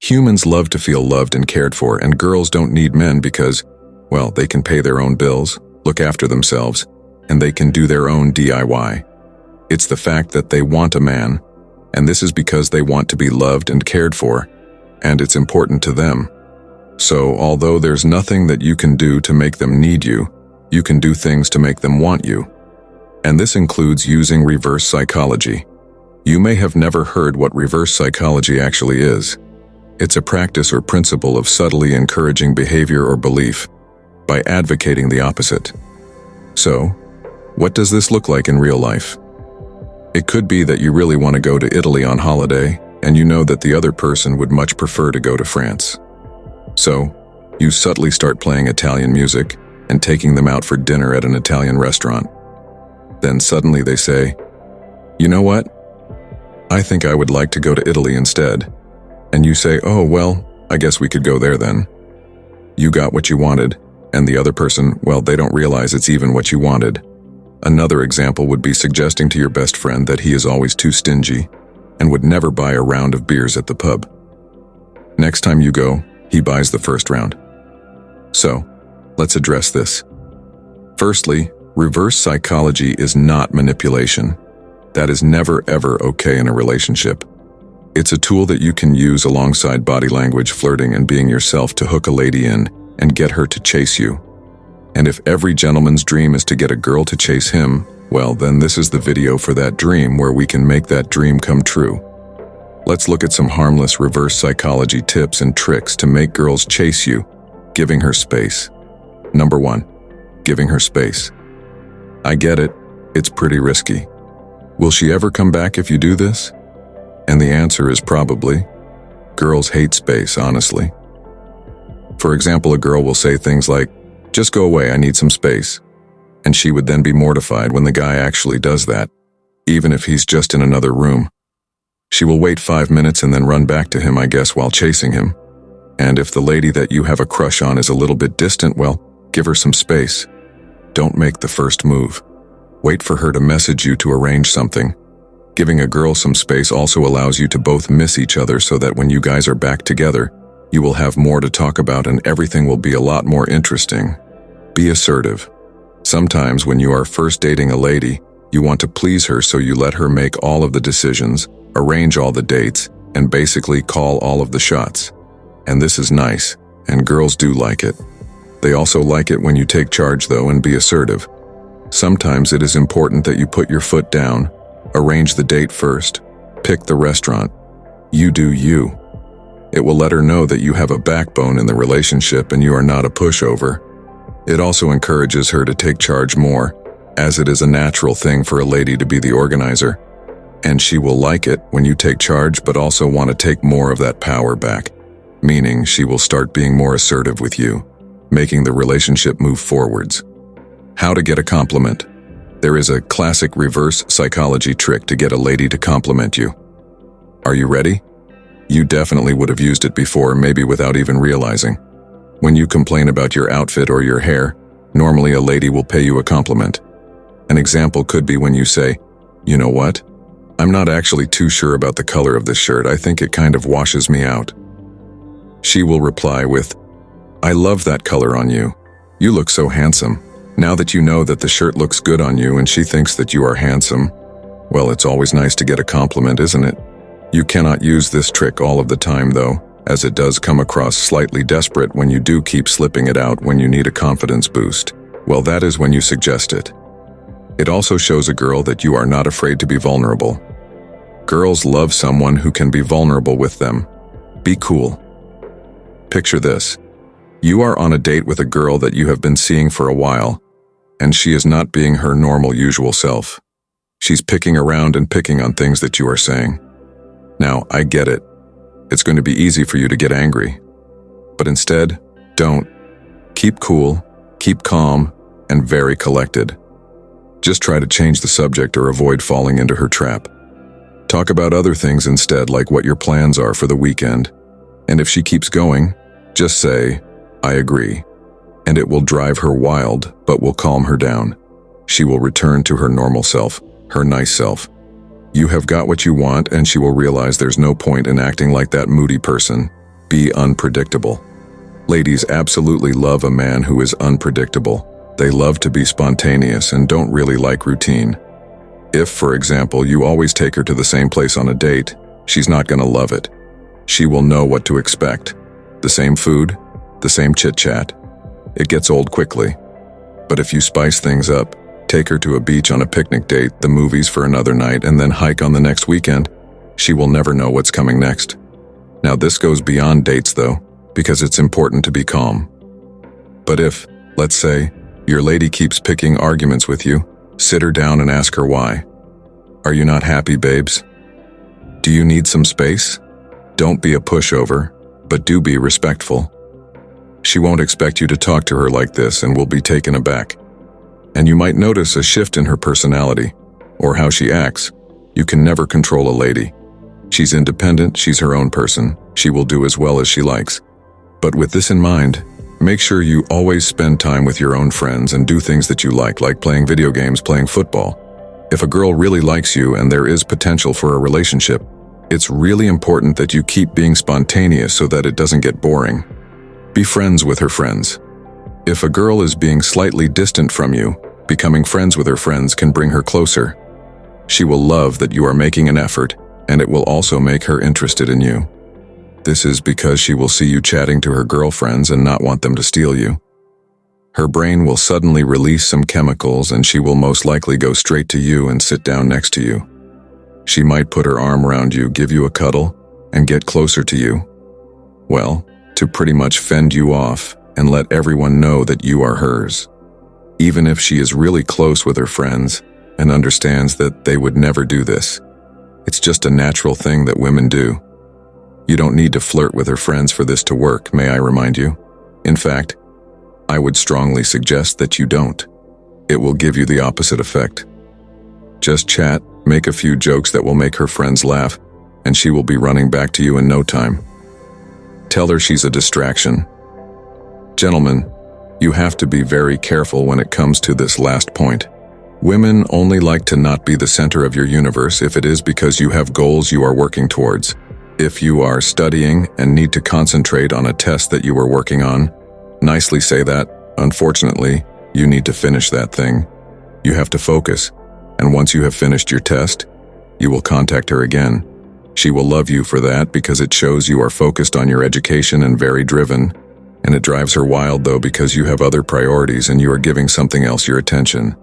Humans love to feel loved and cared for, and girls don't need men because, well, they can pay their own bills, look after themselves, and they can do their own DIY. It's the fact that they want a man, and this is because they want to be loved and cared for, and it's important to them. So, although there's nothing that you can do to make them need you, you can do things to make them want you. And this includes using reverse psychology. You may have never heard what reverse psychology actually is. It's a practice or principle of subtly encouraging behavior or belief by advocating the opposite. So, what does this look like in real life? It could be that you really want to go to Italy on holiday, and you know that the other person would much prefer to go to France. So, you subtly start playing Italian music and taking them out for dinner at an Italian restaurant. Then suddenly they say, "You know what? I think I would like to go to Italy instead." And you say, "Oh, well, I guess we could go there then." You got what you wanted, and the other person, well, they don't realize it's even what you wanted. Another example would be suggesting to your best friend that he is always too stingy and would never buy a round of beers at the pub. Next time you go, he buys the first round. So, let's address this. Firstly, reverse psychology is not manipulation. That is never ever okay in a relationship. It's a tool that you can use alongside body language, flirting, and being yourself to hook a lady in and get her to chase you. And if every gentleman's dream is to get a girl to chase him, well, then this is the video for that dream where we can make that dream come true. Let's look at some harmless reverse psychology tips and tricks to make girls chase you, giving her space. Number 1, giving her space. I get it, it's pretty risky. Will she ever come back if you do this? And the answer is probably. Girls hate space, honestly. For example, a girl will say things like, "Just go away, I need some space." And she would then be mortified when the guy actually does that, even if he's just in another room. She will wait 5 minutes and then run back to him, I guess, while chasing him. And if the lady that you have a crush on is a little bit distant, well, give her some space. Don't make the first move. Wait for her to message you to arrange something. Giving a girl some space also allows you to both miss each other so that when you guys are back together, you will have more to talk about and everything will be a lot more interesting. Be assertive. Sometimes when you are first dating a lady, you want to please her, so you let her make all of the decisions, arrange all the dates, and basically call all of the shots. And this is nice, and girls do like it. They also like it when you take charge though and be assertive. Sometimes it is important that you put your foot down, arrange the date first, pick the restaurant. You do you. It will let her know that you have a backbone in the relationship and you are not a pushover. It also encourages her to take charge more, as it is a natural thing for a lady to be the organizer. And she will like it when you take charge but also want to take more of that power back, meaning she will start being more assertive with you, making the relationship move forwards. How to get a compliment. There is a classic reverse psychology trick to get a lady to compliment you. Are you ready? You definitely would have used it before, maybe without even realizing. When you complain about your outfit or your hair, normally a lady will pay you a compliment. An example could be when you say, "You know what? I'm not actually too sure about the color of this shirt. I think it kind of washes me out." She will reply with, "I love that color on you. You look so handsome." Now that you know that the shirt looks good on you and she thinks that you are handsome, well, it's always nice to get a compliment, isn't it? You cannot use this trick all of the time though, as it does come across slightly desperate when you do keep slipping it out when you need a confidence boost. Well, that is when you suggest it. It also shows a girl that you are not afraid to be vulnerable. Girls love someone who can be vulnerable with them. Be cool. Picture this. You are on a date with a girl that you have been seeing for a while, and she is not being her normal usual self. She's picking around and picking on things that you are saying. Now, I get it. It's going to be easy for you to get angry. But instead, don't. Keep cool, keep calm, and very collected. Just try to change the subject or avoid falling into her trap. Talk about other things instead, like what your plans are for the weekend. And if she keeps going, just say, "I agree." And it will drive her wild, but will calm her down. She will return to her normal self, her nice self. You have got what you want, and she will realize there's no point in acting like that moody person. Be unpredictable. Ladies absolutely love a man who is unpredictable. They love to be spontaneous and don't really like routine. If, for example, you always take her to the same place on a date, she's not going to love it. She will know what to expect. The same food, the same chit-chat. It gets old quickly. But if you spice things up, take her to a beach on a picnic date, the movies for another night, and then hike on the next weekend, she will never know what's coming next. Now this goes beyond dates though, because it's important to be calm. But if, let's say, your lady keeps picking arguments with you, sit her down and ask her why. Are you not happy, babes? Do you need some space? Don't be a pushover, but do be respectful. She won't expect you to talk to her like this and will be taken aback. And you might notice a shift in her personality, or how she acts. You can never control a lady. She's independent, she's her own person, she will do as well as she likes. But with this in mind, make sure you always spend time with your own friends and do things that you like playing video games, playing football. If a girl really likes you and there is potential for a relationship, it's really important that you keep being spontaneous so that it doesn't get boring. Be friends with her friends. If a girl is being slightly distant from you, becoming friends with her friends can bring her closer. She will love that you are making an effort, and it will also make her interested in you. This is because she will see you chatting to her girlfriends and not want them to steal you. Her brain will suddenly release some chemicals and she will most likely go straight to you and sit down next to you. She might put her arm around you, give you a cuddle, and get closer to you. Well, to pretty much fend you off and let everyone know that you are hers. Even if she is really close with her friends and understands that they would never do this. It's just a natural thing that women do. You don't need to flirt with her friends for this to work, may I remind you? In fact, I would strongly suggest that you don't. It will give you the opposite effect. Just chat, make a few jokes that will make her friends laugh, and she will be running back to you in no time. Tell her she's a distraction. Gentlemen, you have to be very careful when it comes to this last point. Women only like to not be the center of your universe if it is because you have goals you are working towards. If you are studying and need to concentrate on a test that you are working on, nicely say that, unfortunately, you need to finish that thing. You have to focus, and once you have finished your test, you will contact her again. She will love you for that because it shows you are focused on your education and very driven, and it drives her wild though because you have other priorities and you are giving something else your attention.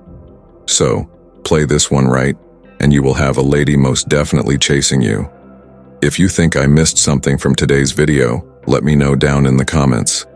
So, play this one right, and you will have a lady most definitely chasing you. If you think I missed something from today's video, let me know down in the comments.